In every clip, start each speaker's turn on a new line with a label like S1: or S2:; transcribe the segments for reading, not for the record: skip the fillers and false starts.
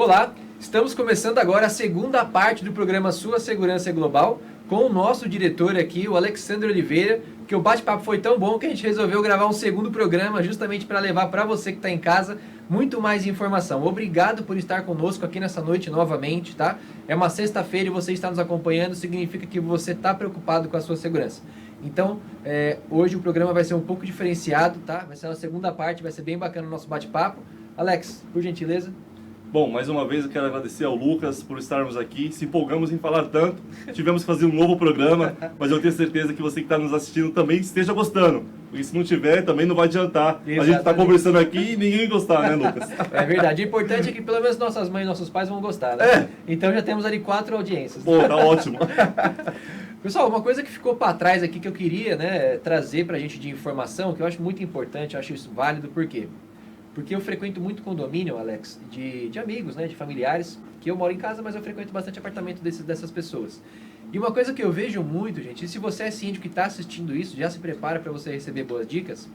S1: Olá, estamos começando agora a segunda parte do programa Sua Segurança Global com o nosso diretor aqui, o Alexandre Oliveira, que o bate-papo foi tão bom que a gente resolveu gravar um segundo programa justamente para levar para você que está em casa muito mais informação. Obrigado por estar conosco aqui nessa noite novamente, tá? É uma sexta-feira e você está nos acompanhando, significa que você está preocupado com a sua segurança. Então, hoje o programa vai ser um pouco diferenciado, tá? Vai ser uma segunda parte, vai ser bem bacana o nosso bate-papo. Alex, por gentileza.
S2: Bom, mais uma vez eu quero agradecer ao Lucas por estarmos aqui. Se empolgamos em falar tanto, tivemos que fazer um novo programa, mas eu tenho certeza que você que está nos assistindo também esteja gostando. Porque se não tiver, também não vai adiantar. Exatamente. A gente está conversando aqui e ninguém gostar, né, Lucas?
S1: É verdade. O importante é que pelo menos nossas mães e nossos pais vão gostar, né?
S2: É.
S1: Então já temos ali 4 audiências.
S2: Pô, tá ótimo.
S1: Pessoal, uma coisa que ficou para trás aqui que eu queria, né, trazer para a gente de informação, que eu acho muito importante, eu acho isso válido, por quê? Porque eu frequento muito condomínio, Alex, de amigos, né, de familiares, que eu moro em casa, mas eu frequento bastante apartamento dessas pessoas. E uma coisa que eu vejo muito, gente, e se você é síndico e está assistindo isso, já se prepara para você receber boas dicas,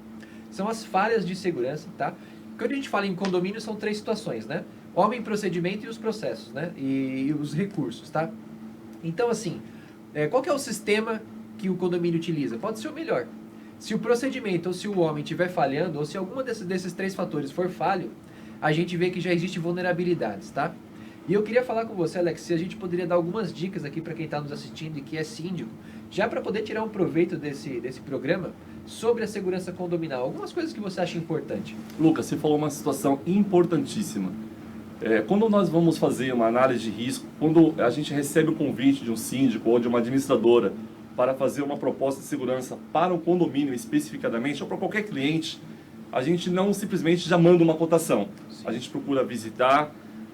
S1: são as falhas de segurança, tá? Quando a gente fala em condomínio, são 3 situações, né? Homem, procedimento e os processos, né? E os recursos, tá? Então, assim, qual que é o sistema que o condomínio utiliza? Pode ser o melhor. Se o procedimento ou se o homem estiver falhando, ou se alguma desses 3 fatores for falho, a gente vê que já existe vulnerabilidades, tá? E eu queria falar com você, Alex, se a gente poderia dar algumas dicas aqui para quem está nos assistindo e que é síndico, já para poder tirar um proveito desse programa sobre a segurança condominal. Algumas coisas que você acha importante.
S2: Lucas, você falou uma situação importantíssima. Quando nós vamos fazer uma análise de risco, quando a gente recebe o convite de um síndico ou de uma administradora para fazer uma proposta de segurança para o condomínio especificadamente, ou para qualquer cliente, a gente não simplesmente já manda uma cotação. Sim. A gente procura visitar,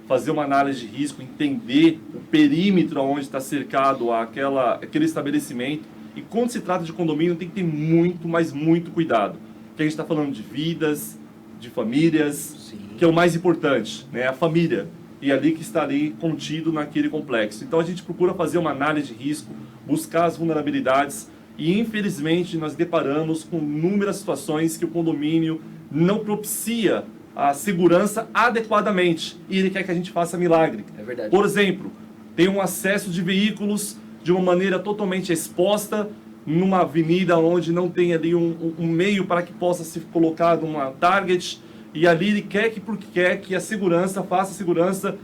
S2: fazer uma análise de risco, entender o perímetro onde está cercado aquele estabelecimento. E quando se trata de condomínio, tem que ter muito, mas muito cuidado. Porque a gente está falando de vidas, de famílias, sim, que é o mais importante, né? A família. E ali que está ali contido naquele complexo. Então a gente procura fazer uma análise de risco, buscar as vulnerabilidades e infelizmente nós deparamos com inúmeras situações que o condomínio não propicia a segurança adequadamente e ele quer que a gente faça milagre.
S1: É verdade.
S2: Por exemplo, tem um acesso de veículos de uma maneira totalmente exposta numa avenida onde não tem ali um meio para que possa ser colocado uma target. E ali ele quer que a segurança faça a segurança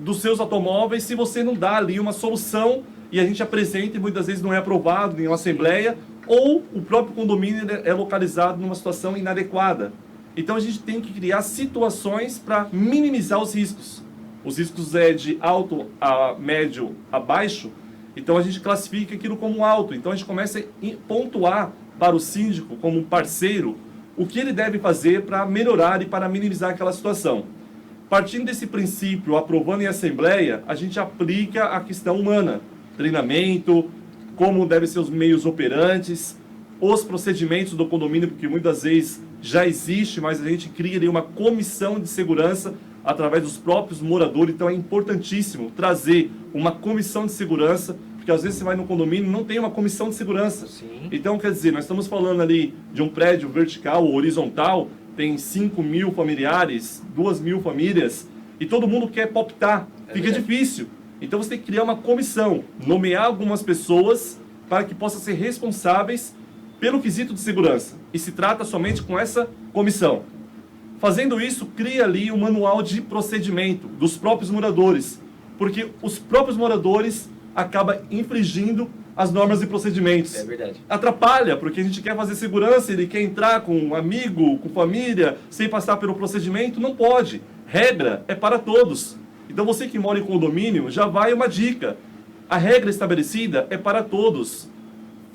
S2: dos seus automóveis se você não dá ali uma solução e a gente apresenta e muitas vezes não é aprovado em uma assembleia ou o próprio condomínio é localizado numa situação inadequada. Então a gente tem que criar situações para minimizar os riscos. Os riscos de alto a médio a baixo, então a gente classifica aquilo como alto. Então a gente começa a pontuar para o síndico como um parceiro o que ele deve fazer para melhorar e para minimizar aquela situação. Partindo desse princípio, aprovando em assembleia, a gente aplica a questão humana, treinamento, como devem ser os meios operantes, os procedimentos do condomínio, porque muitas vezes já existe, mas a gente cria ali uma comissão de segurança através dos próprios moradores, então é importantíssimo trazer uma comissão de segurança, porque às vezes você vai no condomínio e não tem uma comissão de segurança.
S1: Sim.
S2: Então, quer dizer, nós estamos falando ali de um prédio vertical ou horizontal, tem 5.000 familiares, 2.000 famílias, e todo mundo quer palpitar. Fica difícil. Então você tem que criar uma comissão, nomear algumas pessoas para que possam ser responsáveis pelo quesito de segurança. E se trata somente com essa comissão. Fazendo isso, cria ali um manual de procedimento dos próprios moradores, porque os próprios moradores acabam infringindo as normas e procedimentos.
S1: É verdade.
S2: Atrapalha, porque a gente quer fazer segurança, ele quer entrar com um amigo, com família, sem passar pelo procedimento, não pode. Regra é para todos. Então você que mora em condomínio, já vai uma dica. A regra estabelecida é para todos.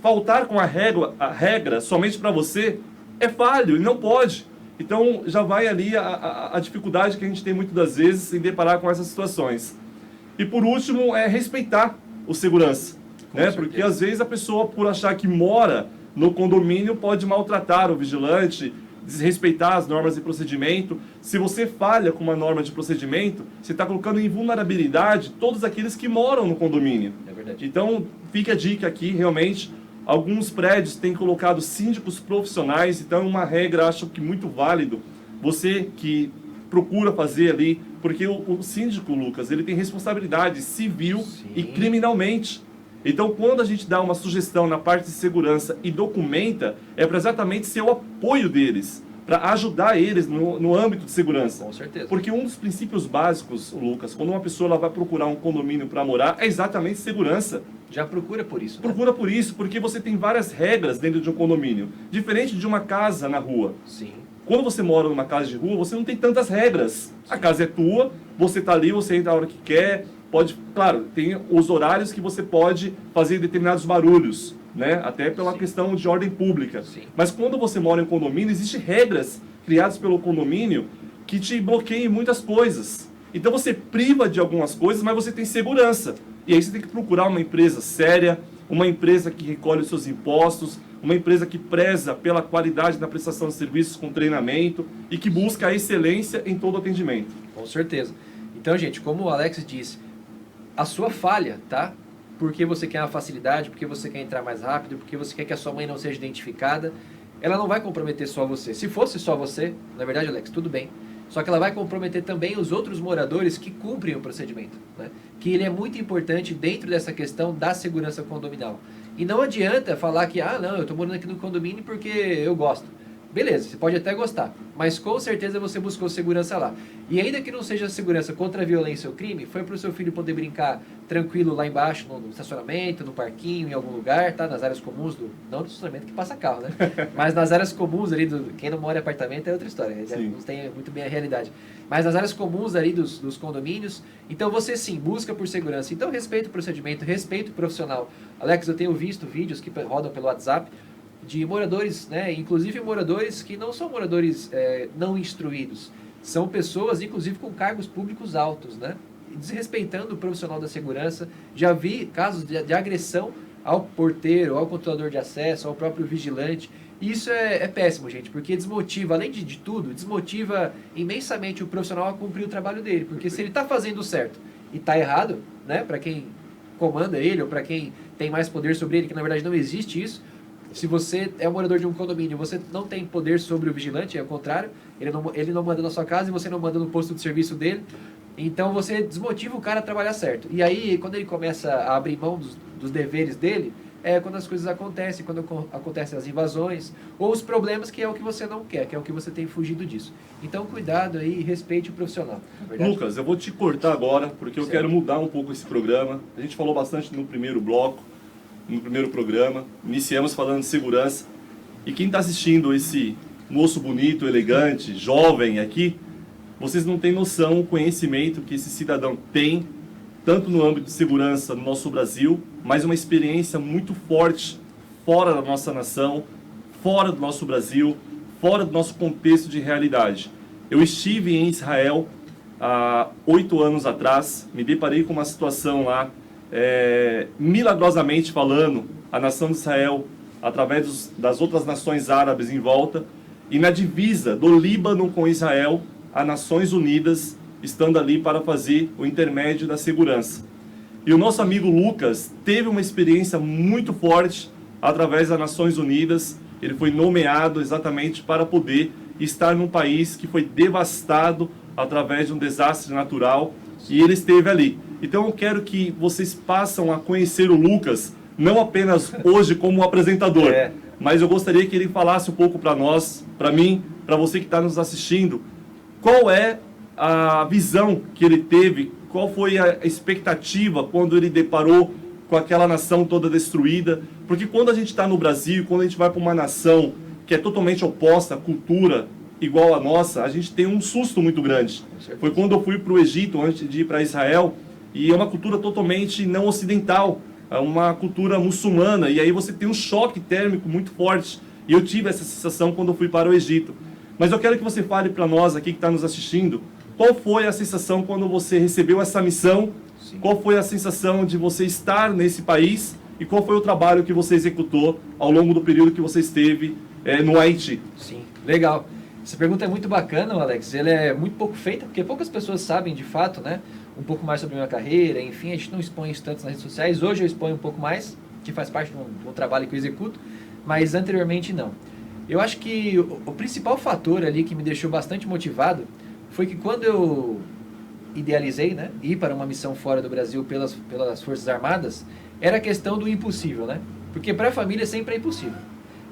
S2: Faltar com a regra somente para você é falho e não pode. Então já vai ali a dificuldade que a gente tem muitas das vezes em deparar com essas situações. E por último, é respeitar o segurança. Né? Porque às vezes a pessoa, por achar que mora no condomínio, pode maltratar o vigilante, desrespeitar as normas de procedimento. Se você falha com uma norma de procedimento, você está colocando em vulnerabilidade todos aqueles que moram no condomínio.
S1: É verdade.
S2: Então, fica a dica aqui, realmente. Alguns prédios têm colocado síndicos profissionais, então é uma regra, acho que muito válido. Você que procura fazer ali Porque o síndico, Lucas, ele tem responsabilidade civil
S1: Sim.
S2: e criminalmente. Então, quando a gente dá uma sugestão na parte de segurança e documenta, é para exatamente ser o apoio deles, para ajudar eles no âmbito de segurança.
S1: Com certeza.
S2: Porque um dos princípios básicos, Lucas, quando uma pessoa ela vai procurar um condomínio para morar, é exatamente segurança.
S1: Já procura por isso, né?
S2: Procura por isso, porque você tem várias regras dentro de um condomínio, diferente de uma casa na rua.
S1: Sim.
S2: Quando você mora numa casa de rua, você não tem tantas regras. A casa é tua, você está ali, você entra a hora que quer, pode, claro, tem os horários que você pode fazer determinados barulhos, né? Até pela
S1: Sim.
S2: questão de ordem pública.
S1: Sim.
S2: Mas quando você mora em condomínio, existem regras criadas pelo condomínio que te bloqueiam muitas coisas. Então você priva de algumas coisas, mas você tem segurança. E aí você tem que procurar uma empresa séria, uma empresa que recolhe os seus impostos, uma empresa que preza pela qualidade da prestação de serviços com treinamento e que busca a excelência em todo o atendimento.
S1: Com certeza. Então, gente, como o Alex disse, a sua falha, tá? Porque você quer uma facilidade, porque você quer entrar mais rápido, porque você quer que a sua mãe não seja identificada, ela não vai comprometer só você. Se fosse só você, na verdade, Alex, tudo bem. Só que ela vai comprometer também os outros moradores que cumprem o procedimento, né? Que ele é muito importante dentro dessa questão da segurança condominal. E não adianta falar que, não, eu estou morando aqui no condomínio porque eu gosto. Beleza, você pode até gostar, mas com certeza você buscou segurança lá. E ainda que não seja segurança contra a violência ou crime, foi para o seu filho poder brincar tranquilo lá embaixo, no estacionamento, no parquinho, em algum lugar, tá? Nas áreas comuns, não no estacionamento que passa carro, né? Mas nas áreas comuns ali, quem não mora em apartamento é outra história, já não tem muito bem a realidade. Mas nas áreas comuns ali dos condomínios, então você sim, busca por segurança. Então respeita o procedimento, respeita o profissional. Alex, eu tenho visto vídeos que rodam pelo WhatsApp, de moradores, né, inclusive moradores que não são moradores não instruídos, são pessoas, inclusive, com cargos públicos altos, né, desrespeitando o profissional da segurança. Já vi casos de agressão ao porteiro, ao controlador de acesso, ao próprio vigilante. E isso é péssimo, gente, porque desmotiva, além de tudo, desmotiva imensamente o profissional a cumprir o trabalho dele, porque se ele está fazendo certo e está errado, né, para quem comanda ele ou para quem tem mais poder sobre ele, que na verdade não existe isso. Se você é um morador de um condomínio, você não tem poder sobre o vigilante, é o contrário, ele não manda na sua casa e você não manda no posto de serviço dele, então você desmotiva o cara a trabalhar certo. E aí, quando ele começa a abrir mão dos deveres dele, é quando as coisas acontecem, quando acontecem as invasões, ou os problemas, que é o que você não quer, que é o que você tem fugido disso. Então, cuidado aí e respeite o profissional.
S2: Lucas, eu vou te cortar agora, porque eu quero mudar um pouco esse programa. A gente falou bastante no primeiro bloco, no primeiro programa, iniciamos falando de segurança, e quem está assistindo esse moço bonito, elegante, jovem aqui, vocês não têm noção o conhecimento que esse cidadão tem, tanto no âmbito de segurança no nosso Brasil, mas uma experiência muito forte fora da nossa nação, fora do nosso Brasil, fora do nosso contexto de realidade. Eu estive em Israel há 8 anos atrás, me deparei com uma situação lá, milagrosamente falando, a nação de Israel, através das outras nações árabes em volta, e na divisa do Líbano com Israel, as Nações Unidas estando ali para fazer o intermédio da segurança. E o nosso amigo Lucas teve uma experiência muito forte através das Nações Unidas. Ele foi nomeado exatamente para poder estar num país que foi devastado através de um desastre natural, e ele esteve ali. Então eu quero que vocês passem a conhecer o Lucas, não apenas hoje como apresentador, mas eu gostaria que ele falasse um pouco para nós, para mim, para você que está nos assistindo, qual é a visão que ele teve, qual foi a expectativa quando ele deparou com aquela nação toda destruída. Porque quando a gente está no Brasil, quando a gente vai para uma nação que é totalmente oposta à cultura igual a nossa, a gente tem um susto muito grande. Foi quando eu fui para o Egito, antes de ir para Israel, e é uma cultura totalmente não ocidental, é uma cultura muçulmana, e aí você tem um choque térmico muito forte, e eu tive essa sensação quando eu fui para o Egito. Mas eu quero que você fale para nós aqui que está nos assistindo, qual foi a sensação quando você recebeu essa missão, qual foi a sensação de você estar nesse país, e qual foi o trabalho que você executou ao longo do período que você esteve no Haiti?
S1: Sim, legal. Essa pergunta é muito bacana, Alex. Ela é muito pouco feita, porque poucas pessoas sabem de fato, né, um pouco mais sobre a minha carreira, enfim, a gente não expõe isso tanto nas redes sociais. Hoje eu exponho um pouco mais, que faz parte do trabalho que eu executo, mas anteriormente não. Eu acho que o principal fator ali que me deixou bastante motivado foi que quando eu idealizei, né, ir para uma missão fora do Brasil pelas Forças Armadas, era a questão do impossível, né? Porque para a família sempre é impossível.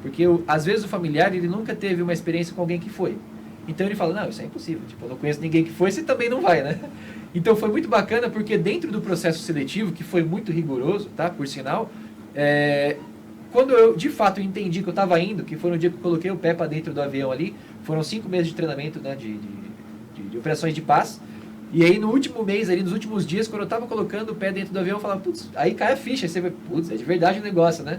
S1: Porque às vezes o familiar, ele nunca teve uma experiência com alguém que foi. Então ele fala, não, isso é impossível. Tipo, eu não conheço ninguém que foi, você também não vai, né? Então foi muito bacana porque dentro do processo seletivo, que foi muito rigoroso, tá? Por sinal, quando eu de fato entendi que eu estava indo, que foi no dia que eu coloquei o pé para dentro do avião ali, foram 5 meses de treinamento, né, de operações de paz. E aí no último mês, ali, nos últimos dias, quando eu estava colocando o pé dentro do avião, eu falava, putz, aí cai a ficha, você vê, putz, é de verdade o negócio, né?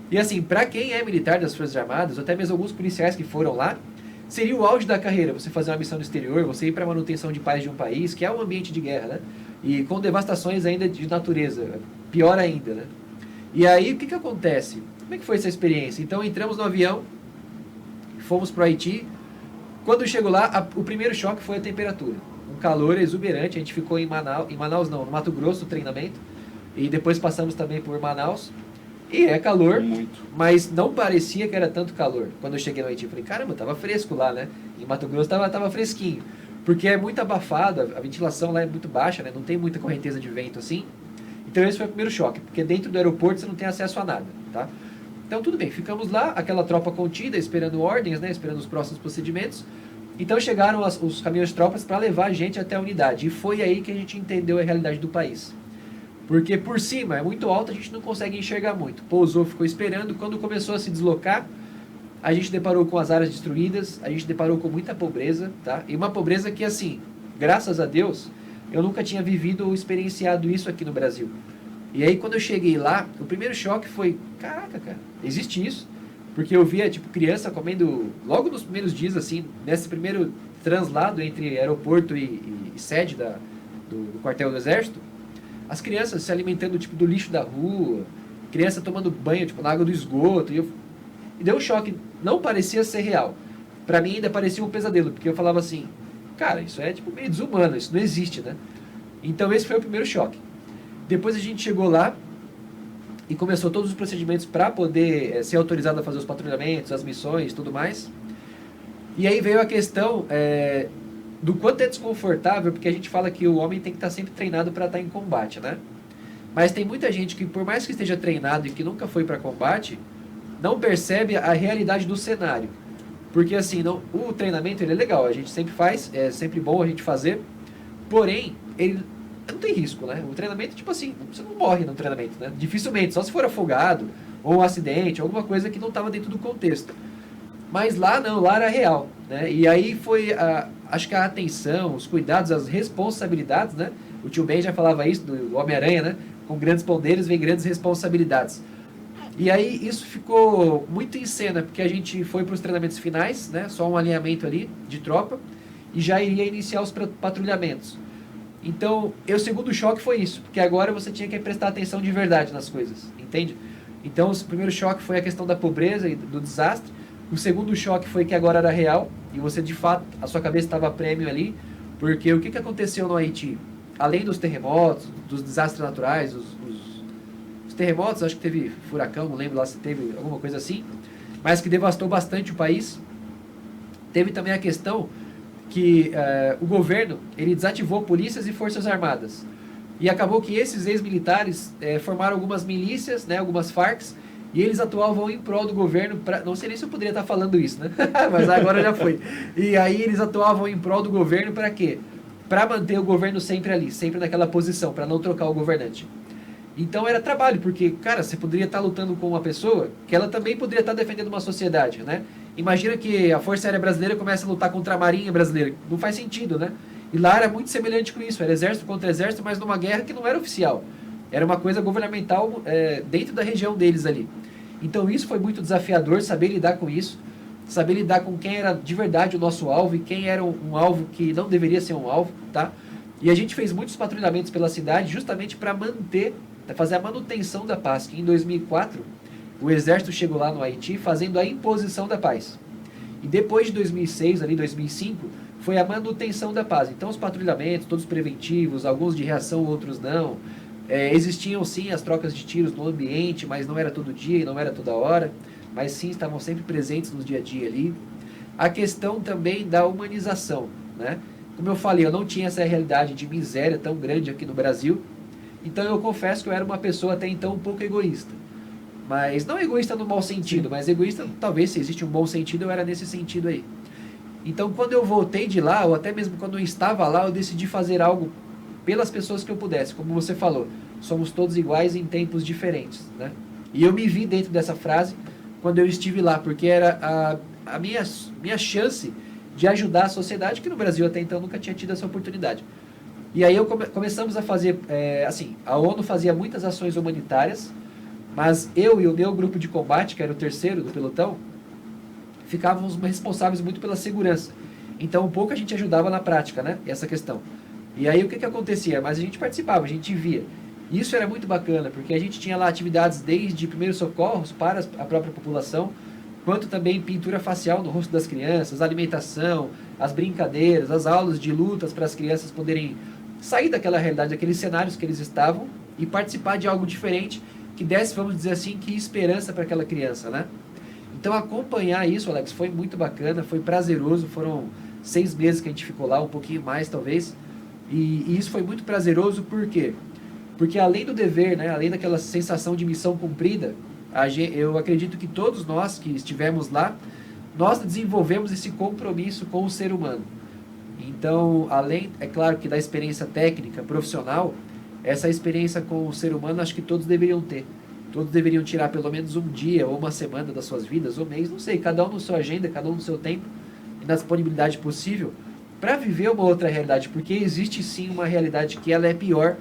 S1: E assim, para quem é militar das Forças Armadas, ou até mesmo alguns policiais que foram lá, seria o auge da carreira, você fazer uma missão no exterior, você ir para a manutenção de paz de um país, que é um ambiente de guerra, né? E com devastações ainda de natureza, pior ainda, né? E aí, o que acontece? Como é que foi essa experiência? Então, entramos no avião, fomos para o Haiti. Quando chegou lá, o primeiro choque foi a temperatura. Um calor exuberante, a gente ficou em Manaus não, no Mato Grosso, o treinamento. E depois passamos também por Manaus. E é calor,
S2: muito.
S1: Mas não parecia que era tanto calor. Quando eu cheguei no Haiti, eu falei, caramba, tava fresco lá, né? Em Mato Grosso tava fresquinho. Porque é muito abafado, a ventilação lá é muito baixa, né? Não tem muita correnteza de vento assim. Então esse foi o primeiro choque, porque dentro do aeroporto você não tem acesso a nada, tá? Então tudo bem, ficamos lá, aquela tropa contida, esperando ordens, né? Esperando os próximos procedimentos. Então chegaram os caminhões de tropas para levar a gente até a unidade. E foi aí que a gente entendeu a realidade do país. Porque por cima é muito alto, a gente não consegue enxergar muito. Pousou, ficou esperando. Quando começou a se deslocar, a gente deparou com as áreas destruídas, a gente deparou com muita pobreza, tá? E uma pobreza que, assim, graças a Deus, eu nunca tinha vivido ou experienciado isso aqui no Brasil. E aí, quando eu cheguei lá, o primeiro choque foi, caraca, cara, existe isso? Porque eu via, tipo, criança comendo, logo nos primeiros dias, assim, nesse primeiro translado entre aeroporto e sede do quartel do Exército, as crianças se alimentando, tipo, do lixo da rua, criança tomando banho, tipo, na água do esgoto, e deu um choque, não parecia ser real. Pra mim ainda parecia um pesadelo, porque eu falava assim, cara, isso é, tipo, meio desumano, isso não existe, né? Então esse foi o primeiro choque. Depois a gente chegou lá e começou todos os procedimentos para poder ser autorizado a fazer os patrulhamentos, as missões, tudo mais. E aí veio a questão do quanto é desconfortável, porque a gente fala que o homem tem que estar sempre treinado para estar em combate, né? Mas tem muita gente que, por mais que esteja treinado e que nunca foi para combate, não percebe a realidade do cenário. Porque assim, o treinamento ele é legal, a gente sempre faz, é sempre bom a gente fazer, porém, ele não tem risco, né? O treinamento, tipo assim, você não morre no treinamento, né? Dificilmente, só se for afogado, ou um acidente, alguma coisa que não estava dentro do contexto. Mas lá não, lá era real, né? E aí foi, acho que a atenção, os cuidados, as responsabilidades, né? O tio Ben já falava isso, do Homem-Aranha, né? Com grandes poderes vem grandes responsabilidades. E aí isso ficou muito em cena, porque a gente foi para os treinamentos finais, né? Só um alinhamento ali de tropa, e já iria iniciar os patrulhamentos. Então, o segundo choque foi isso, porque agora você tinha que prestar atenção de verdade nas coisas, entende? Então, o primeiro choque foi a questão da pobreza e do desastre. O segundo choque foi que agora era real, e você, de fato, a sua cabeça estava a prêmio ali, porque o que aconteceu no Haiti? Além dos terremotos, dos desastres naturais, os terremotos, acho que teve furacão, não lembro lá se teve alguma coisa assim, mas que devastou bastante o país. Teve também a questão que o governo ele desativou polícias e forças armadas. E acabou que esses ex-militares formaram algumas milícias, né, algumas Farcs, e eles atuavam em prol do governo, não sei nem se eu poderia estar falando isso, né? Mas agora já foi. E aí eles atuavam em prol do governo para quê? Para manter o governo sempre ali, sempre naquela posição, para não trocar o governante. Então era trabalho, porque, cara, você poderia estar lutando com uma pessoa que ela também poderia estar defendendo uma sociedade, né? Imagina que a Força Aérea Brasileira começa a lutar contra a Marinha Brasileira. Não faz sentido, né? E lá era muito semelhante com isso. Era exército contra exército, mas numa guerra que não era oficial. Era uma coisa governamental dentro da região deles ali. Então isso foi muito desafiador, saber lidar com isso. Saber lidar com quem era de verdade o nosso alvo e quem era um alvo que não deveria ser um alvo, tá? E a gente fez muitos patrulhamentos pela cidade justamente para fazer a manutenção da paz, que em 2004 o exército chegou lá no Haiti fazendo a imposição da paz. E depois de 2006, ali 2005, foi a manutenção da paz. Então os patrulhamentos, todos preventivos, alguns de reação, outros não. Existiam sim as trocas de tiros no ambiente, mas não era todo dia e não era toda hora. Mas sim estavam sempre presentes no dia a dia ali. A questão também da humanização, né? Como eu falei, eu não tinha essa realidade de miséria tão grande aqui no Brasil, então eu confesso que eu era uma pessoa até então um pouco egoísta. Mas não egoísta no mau sentido, mas egoísta, talvez se existe um bom sentido, eu era nesse sentido aí. Então quando eu voltei de lá, ou até mesmo quando eu estava lá, eu decidi fazer algo pelas pessoas que eu pudesse. Como você falou, somos todos iguais em tempos diferentes, né? E eu me vi dentro dessa frase quando eu estive lá, porque era a minha chance de ajudar a sociedade, que no Brasil até então nunca tinha tido essa oportunidade. E aí começamos a fazer, assim, a ONU fazia muitas ações humanitárias, mas eu e o meu grupo de combate, que era o terceiro do pelotão, ficávamos responsáveis muito pela segurança. Então, um pouco a gente ajudava na prática, né? Essa questão. E aí, o que acontecia? Mas a gente participava, a gente via. Isso era muito bacana, porque a gente tinha lá atividades desde primeiros socorros para a própria população, quanto também pintura facial no rosto das crianças, alimentação, as brincadeiras, as aulas de lutas para as crianças poderem sair daquela realidade, daqueles cenários que eles estavam e participar de algo diferente que desse, vamos dizer assim, que esperança para aquela criança, né? Então acompanhar isso, Alex, foi muito bacana, foi prazeroso, foram 6 meses que a gente ficou lá, um pouquinho mais talvez, e isso foi muito prazeroso, por quê? Porque além do dever, né, além daquela sensação de missão cumprida, eu acredito que todos nós que estivemos lá, nós desenvolvemos esse compromisso com o ser humano. Então, além, é claro que da experiência técnica, profissional, essa experiência com o ser humano acho que todos deveriam ter. Todos deveriam tirar pelo menos um dia ou uma semana das suas vidas, ou mês, não sei, cada um na sua agenda, cada um no seu tempo e na disponibilidade possível, para viver uma outra realidade, porque existe sim uma realidade que ela é pior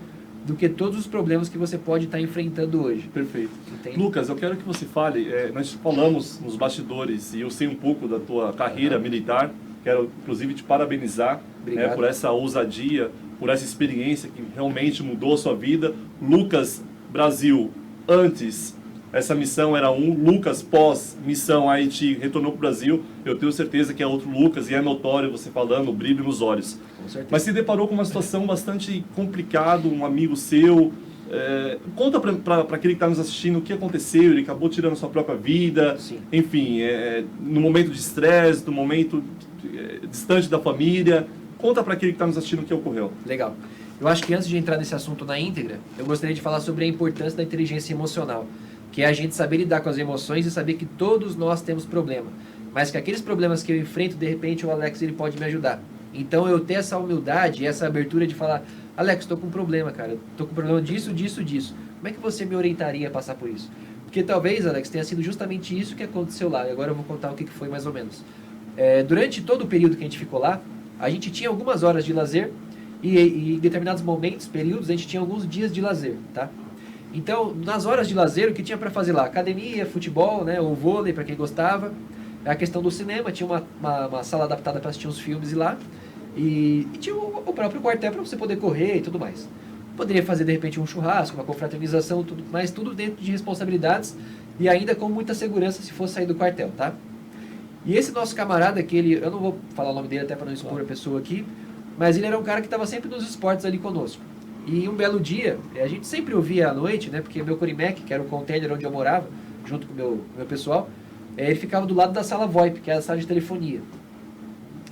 S1: do que todos os problemas que você pode estar enfrentando hoje.
S2: Perfeito.
S1: Entende?
S2: Lucas, eu quero que você fale, nós falamos nos bastidores e eu sei um pouco da tua carreira militar, quero inclusive te parabenizar, né, por essa ousadia, por essa experiência que realmente mudou a sua vida. Lucas Brasil, antes, essa missão era Lucas pós-missão Haiti, retornou para o Brasil, eu tenho certeza que é outro Lucas e é notório você falando, o brilho nos olhos. Mas se deparou com uma situação bastante complicada, um amigo seu, conta para aquele que está nos assistindo o que aconteceu, ele acabou tirando a sua própria vida,
S1: Sim.
S2: Enfim, no momento de estresse, no momento distante da família, conta para aquele que está nos assistindo o que ocorreu.
S1: Legal. Eu acho que antes de entrar nesse assunto na íntegra, eu gostaria de falar sobre a importância da inteligência emocional, que é a gente saber lidar com as emoções e saber que todos nós temos problema, mas que aqueles problemas que eu enfrento, de repente o Alex ele pode me ajudar. Então eu ter essa humildade e essa abertura de falar, Alex, estou com um problema, cara, estou com um problema disso, disso, disso. Como é que você me orientaria a passar por isso? Porque talvez, Alex, tenha sido justamente isso que aconteceu lá, e agora eu vou contar o que foi mais ou menos. Durante todo o período que a gente ficou lá, a gente tinha algumas horas de lazer, e em determinados momentos, períodos, a gente tinha alguns dias de lazer, tá? Então, nas horas de lazer, o que tinha para fazer lá? Academia, futebol, né, ou vôlei, para quem gostava. A questão do cinema, tinha uma sala adaptada para assistir uns filmes lá. E tinha o próprio quartel para você poder correr e tudo mais. Poderia fazer, de repente, um churrasco, uma confraternização, tudo, mas tudo dentro de responsabilidades e ainda com muita segurança se fosse sair do quartel, tá? E esse nosso camarada, eu não vou falar o nome dele até para não expor a pessoa aqui, mas ele era um cara que estava sempre nos esportes ali conosco. E um belo dia, a gente sempre ouvia à noite, né, porque meu Corimec, que era o container onde eu morava, junto com o meu pessoal, ele ficava do lado da sala VoIP, que é a sala de telefonia.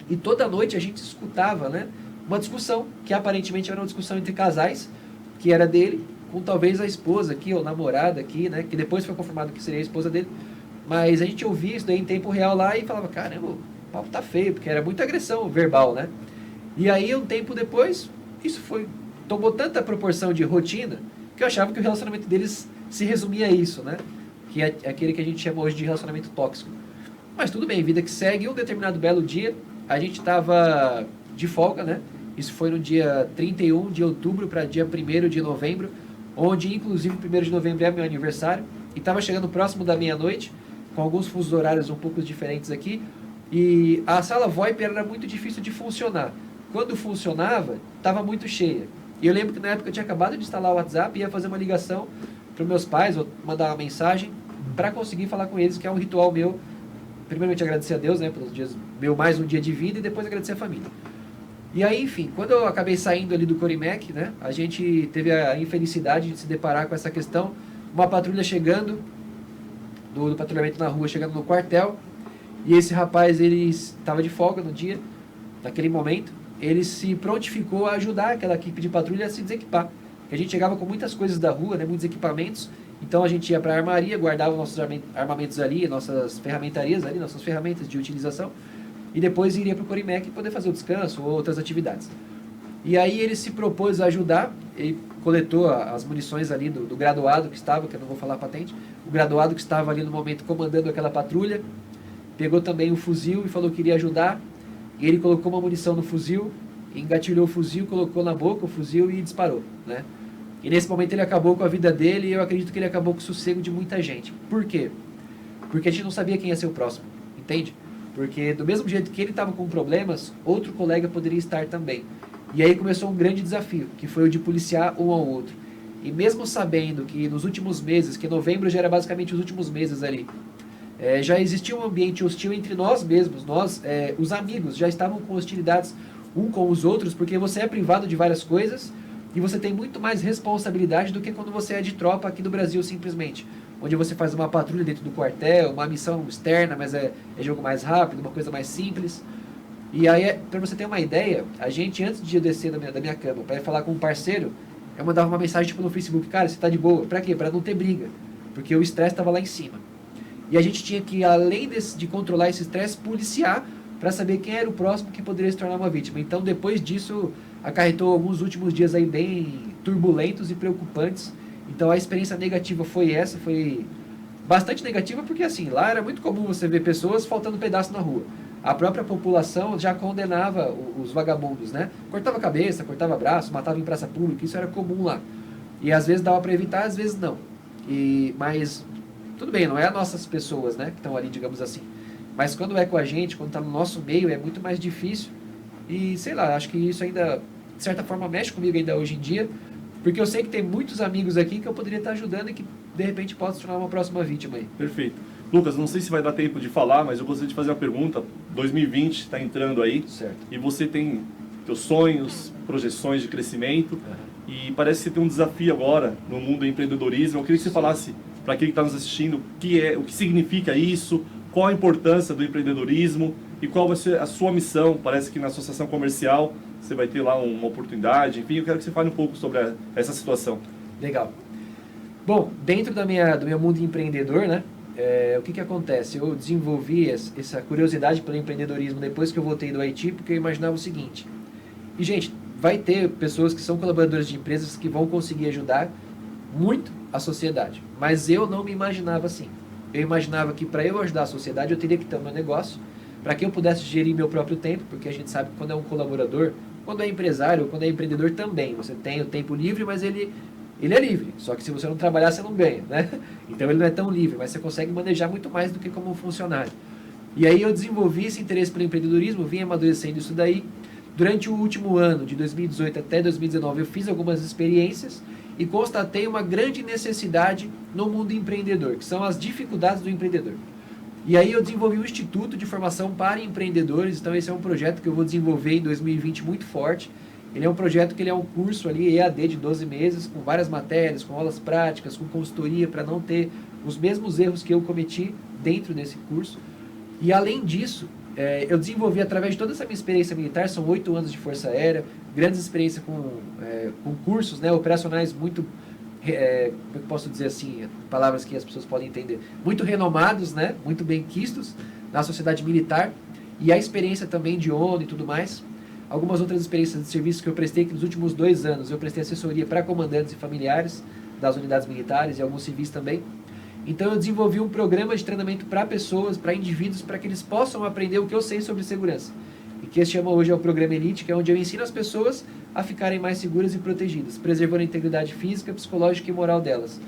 S1: E toda noite a gente escutava, né, uma discussão, que aparentemente era uma discussão entre casais, que era dele, com talvez a esposa aqui, ou namorada aqui, né, que depois foi confirmado que seria a esposa dele. Mas a gente ouvia isso daí em tempo real lá e falava, caramba, o papo tá feio, porque era muita agressão verbal, né? E aí, um tempo depois, isso tomou tanta proporção de rotina, que eu achava que o relacionamento deles se resumia a isso, né? Que é aquele que a gente chama hoje de relacionamento tóxico. Mas tudo bem, vida que segue. Um determinado belo dia, a gente estava de folga, né? Isso foi no dia 31 de outubro para dia 1º de novembro, onde inclusive o 1º de novembro é meu aniversário, e estava chegando próximo da meia-noite, com alguns fusos horários um pouco diferentes aqui, e a sala VoIP era muito difícil de funcionar. Quando funcionava, estava muito cheia. E eu lembro que na época eu tinha acabado de instalar o WhatsApp e ia fazer uma ligação para os meus pais, ou mandar uma mensagem, para conseguir falar com eles, que é um ritual meu. Primeiramente agradecer a Deus, né, pelos dias, mais um dia de vida, e depois agradecer a família. E aí, enfim, quando eu acabei saindo ali do Corimec, né, a gente teve a infelicidade de se deparar com essa questão, uma patrulha chegando, do patrulhamento na rua, chegando no quartel, e esse rapaz, ele estava de folga no dia, naquele momento, ele se prontificou a ajudar aquela equipe de patrulha a se desequipar. Porque a gente chegava com muitas coisas da rua, né, muitos equipamentos, então a gente ia para a armaria, guardava nossos armamentos ali, nossas ferramentarias ali, nossas ferramentas de utilização, e depois iria para o Corimec poder fazer o descanso ou outras atividades. E aí ele se propôs a ajudar, ele coletou as munições ali do graduado que estava, que eu não vou falar a patente, o graduado que estava ali no momento comandando aquela patrulha, pegou também o fuzil e falou que iria ajudar, e ele colocou uma munição no fuzil, engatilhou o fuzil, colocou na boca o fuzil e disparou, né? E nesse momento ele acabou com a vida dele e eu acredito que ele acabou com o sossego de muita gente. Por quê? Porque a gente não sabia quem ia ser o próximo, entende? Porque do mesmo jeito que ele estava com problemas, outro colega poderia estar também. E aí começou um grande desafio, que foi o de policiar um ao outro. E mesmo sabendo que nos últimos meses, que novembro já era basicamente os últimos meses ali, já existia um ambiente hostil entre nós mesmos, os amigos, já estavam com hostilidades um com os outros, porque você é privado de várias coisas e você tem muito mais responsabilidade do que quando você é de tropa aqui do Brasil, simplesmente. Onde você faz uma patrulha dentro do quartel, uma missão externa, mas é jogo mais rápido, uma coisa mais simples. E aí, para você ter uma ideia, a gente, antes de eu descer da minha cama para ir falar com um parceiro, eu mandava uma mensagem tipo no Facebook, cara, você tá de boa? Pra quê? Pra não ter briga. Porque o estresse estava lá em cima. E a gente tinha que, além de controlar esse estresse, policiar para saber quem era o próximo que poderia se tornar uma vítima. Então, depois disso, acarretou alguns últimos dias aí bem turbulentos e preocupantes. Então, a experiência negativa foi essa, foi bastante negativa, porque assim, lá era muito comum você ver pessoas faltando pedaço na rua. A própria população já condenava os vagabundos, né? Cortava a cabeça, cortava braço, matava em praça pública, isso era comum lá. E às vezes dava para evitar, às vezes não. Mas tudo bem, não é as nossas pessoas, né, que estão ali, digamos assim. Mas quando é com a gente, quando está no nosso meio, é muito mais difícil. E sei lá, acho que isso ainda, de certa forma, mexe comigo ainda hoje em dia, porque eu sei que tem muitos amigos aqui que eu poderia estar ajudando e que de repente pode se tornar uma próxima vítima aí.
S2: Perfeito. Lucas, não sei se vai dar tempo de falar, mas eu gostaria de fazer uma pergunta. 2020 está entrando aí.
S1: Certo.
S2: E você tem seus sonhos, projeções de crescimento. E parece que você tem um desafio agora no mundo do empreendedorismo. Eu queria que você falasse para quem está nos assistindo o que significa isso, qual a importância do empreendedorismo e qual vai ser a sua missão. Parece que na associação comercial você vai ter lá uma oportunidade. Enfim, eu quero que você fale um pouco sobre essa situação.
S1: Legal. Bom, dentro do meu mundo empreendedor, né? O que acontece? Eu desenvolvi essa curiosidade pelo empreendedorismo depois que eu voltei do Haiti, porque eu imaginava o seguinte. E, gente, vai ter pessoas que são colaboradores de empresas que vão conseguir ajudar muito a sociedade. Mas eu não me imaginava assim. Eu imaginava que para eu ajudar a sociedade eu teria que ter o meu negócio, para que eu pudesse gerir meu próprio tempo, porque a gente sabe que quando é um colaborador, quando é empresário, quando é empreendedor também, você tem o tempo livre, mas ele é livre, só que se você não trabalhar, você não ganha, né? Então ele não é tão livre, mas você consegue manejar muito mais do que como um funcionário. E aí eu desenvolvi esse interesse pelo empreendedorismo, vim amadurecendo isso daí. Durante o último ano, de 2018 até 2019, eu fiz algumas experiências e constatei uma grande necessidade no mundo empreendedor, que são as dificuldades do empreendedor. E aí eu desenvolvi um Instituto de Formação para Empreendedores, então esse é um projeto que eu vou desenvolver em 2020 muito forte. Ele é um projeto que ele é um curso ali, EAD de 12 meses, com várias matérias, com aulas práticas, com consultoria, para não ter os mesmos erros que eu cometi dentro desse curso. E além disso, eu desenvolvi através de toda essa minha experiência militar, são 8 anos de Força Aérea, grandes experiências com cursos, né, operacionais muito, como é que eu posso dizer assim, palavras que as pessoas podem entender, muito renomados, né, muito bem quistos na sociedade militar, e a experiência também de ONU e tudo mais. Algumas outras experiências de serviço que eu prestei, que nos últimos 2 anos eu prestei assessoria para comandantes e familiares das unidades militares e alguns civis também. Então eu desenvolvi um programa de treinamento para pessoas, para indivíduos, para que eles possam aprender o que eu sei sobre segurança. E que se chama hoje é o Programa Elite, que é onde eu ensino as pessoas a ficarem mais seguras e protegidas, preservando a integridade física, psicológica e moral delas.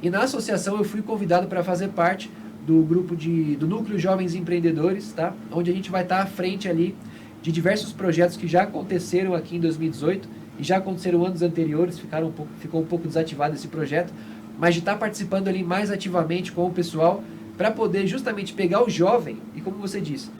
S1: E na associação eu fui convidado para fazer parte do grupo do Núcleo Jovens Empreendedores, tá? Onde a gente vai estar à frente ali de diversos projetos que já aconteceram aqui em 2018 e já aconteceram anos anteriores, ficou um pouco desativado esse projeto, mas de estar participando ali mais ativamente com o pessoal para poder justamente pegar o jovem e, como você disse,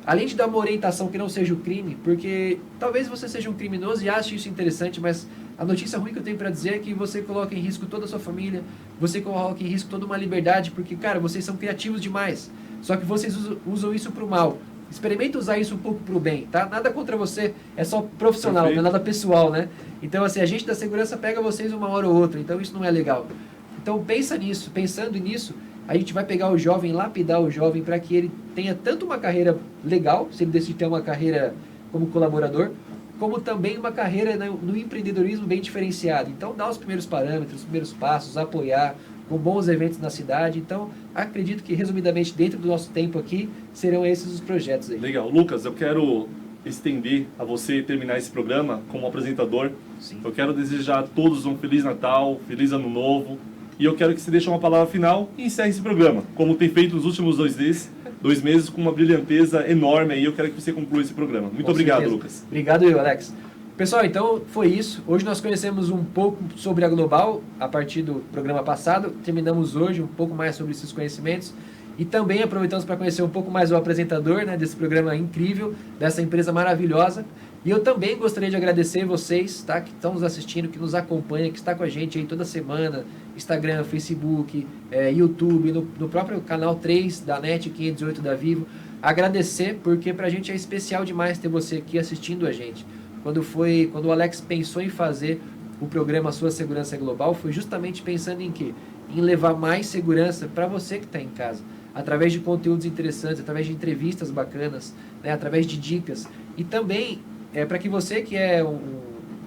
S1: além de dar uma orientação que não seja o crime, porque talvez você seja um criminoso e ache isso interessante, mas a notícia ruim que eu tenho para dizer é que você coloca em risco toda a sua família, você coloca em risco toda uma liberdade, porque, cara, vocês são criativos demais, só que vocês usam isso para o mal. Experimenta usar isso um pouco para o bem, tá? Nada contra você, é só profissional,
S2: Perfeito.
S1: não é nada pessoal, né? Então, assim, a gente da segurança pega vocês uma hora ou outra, então isso não é legal. Então, pensa nisso, pensando nisso, a gente vai pegar o jovem, lapidar o jovem para que ele tenha tanto uma carreira legal, se ele decidir ter uma carreira como colaborador, como também uma carreira no empreendedorismo bem diferenciada. Então, dar os primeiros parâmetros, os primeiros passos, apoiar, com bons eventos na cidade. Então, acredito que, resumidamente, dentro do nosso tempo aqui, serão esses os projetos aí.
S2: Legal. Lucas, eu quero estender a você terminar esse programa como apresentador.
S1: Sim.
S2: Eu quero desejar a todos um Feliz Natal, Feliz Ano Novo. E eu quero que você deixe uma palavra final e encerre esse programa, como tem feito nos últimos 2 meses, com uma brilhanteza enorme aí. Eu quero que você conclua esse programa. Muito obrigado,
S1: certeza.
S2: Lucas.
S1: Obrigado, Alex. Pessoal, então foi isso. Hoje nós conhecemos um pouco sobre a Global, a partir do programa passado. Terminamos hoje um pouco mais sobre esses conhecimentos. E também aproveitamos para conhecer um pouco mais o apresentador, né, desse programa incrível, dessa empresa maravilhosa. E eu também gostaria de agradecer vocês, tá, que estão nos assistindo, que nos acompanham, que está com a gente aí toda semana, Instagram, Facebook, YouTube, no próprio canal 3 da NET 518 da Vivo. Agradecer, porque para a gente é especial demais ter você aqui assistindo a gente. Quando o Alex pensou em fazer o programa Sua Segurança Global, foi justamente pensando em quê? Em levar mais segurança para você que está em casa, através de conteúdos interessantes, através de entrevistas bacanas, né, através de dicas. E também para que você que é um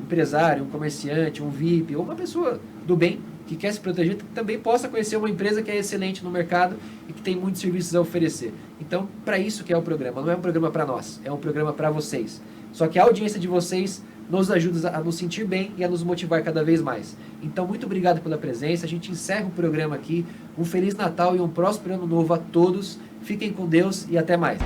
S1: empresário, um comerciante, um VIP, ou uma pessoa do bem, que quer se proteger, também possa conhecer uma empresa que é excelente no mercado e que tem muitos serviços a oferecer. Então, para isso que é o programa. Não é um programa para nós, é um programa para vocês. Só que a audiência de vocês nos ajuda a nos sentir bem e a nos motivar cada vez mais. Então, muito obrigado pela presença. A gente encerra o programa aqui. Um Feliz Natal e um próspero Ano Novo a todos. Fiquem com Deus e até mais.